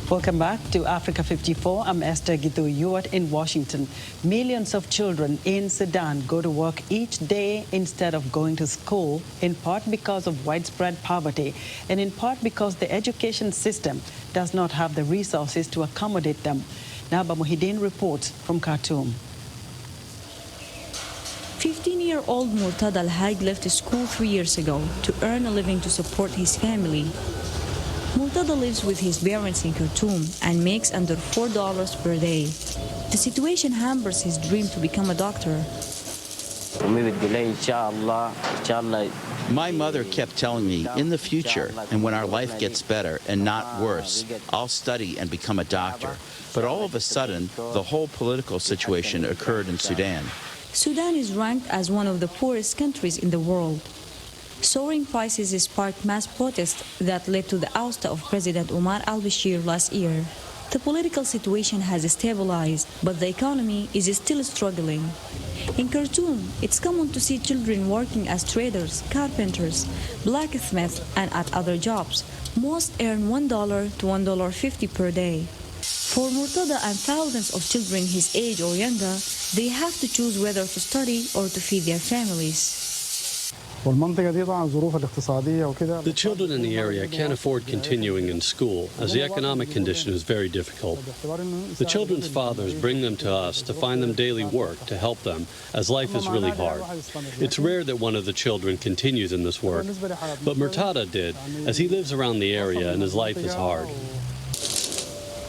Welcome back to Africa 54. I'm Esther Gitu-Yuat in Washington. Millions of children in Sudan go to work each day instead of going to school, in part because of widespread poverty and in part because the education system does not have the resources to accommodate them. Naba Muhyiddin reports from Khartoum. 15-year-old Murtada Al-Haj left school 3 years ago to earn a living to support his family. Murtada lives with his parents in Khartoum and makes under $4 per day. The situation hampers his dream to become a doctor. My mother kept telling me, in the future, and when our life gets better and not worse, I'll study and become a doctor. But all of a sudden, the whole political situation occurred in Sudan. Sudan is ranked as one of the poorest countries in the world. Soaring prices sparked mass protests that led to the ouster of President Omar al-Bashir last year. The political situation has stabilized, but the economy is still struggling. In Khartoum, it's common to see children working as traders, carpenters, blacksmiths, and at other jobs. Most earn $1 to $1.50 per day. For Murtada and thousands of children his age or younger, they have to choose whether to study or to feed their families. The children in the area can't afford continuing in school, as the economic condition is very difficult. The children's fathers bring them to us to find them daily work to help them, as life is really hard. It's rare that one of the children continues in this work, but Murtada did, as he lives around the area and his life is hard.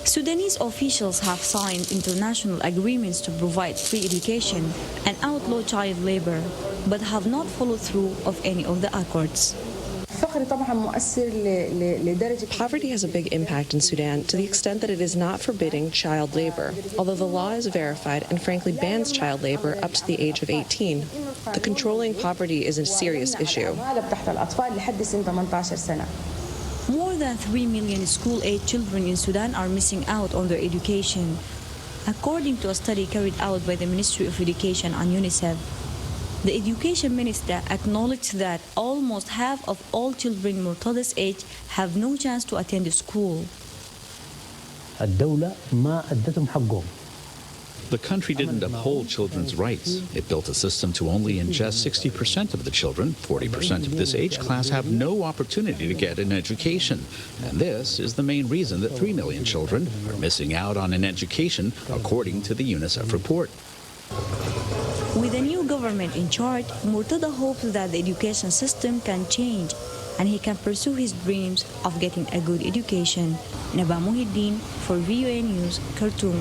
Sudanese officials have signed international agreements to provide free education and outlaw child labor, but have not followed through of any of the accords. Poverty has a big impact in Sudan to the extent that it is not forbidding child labor, although the law is verified and frankly bans child labor up to the age of 18. The controlling poverty is a serious issue. More than 3 million school-age children in Sudan are missing out on their education, according to a study carried out by the Ministry of Education and UNICEF. The Education Minister acknowledged that almost half of all children Murtada's age have no chance to attend school. The country didn't uphold children's rights. It built a system to only ingest 60% of the children. 40% of this age class have no opportunity to get an education. And this is the main reason that 3 million children are missing out on an education, according to the UNICEF report. With a new government in charge, Murtada hopes that the education system can change and he can pursue his dreams of getting a good education. Naba Muhyiddin for VOA News, Khartoum.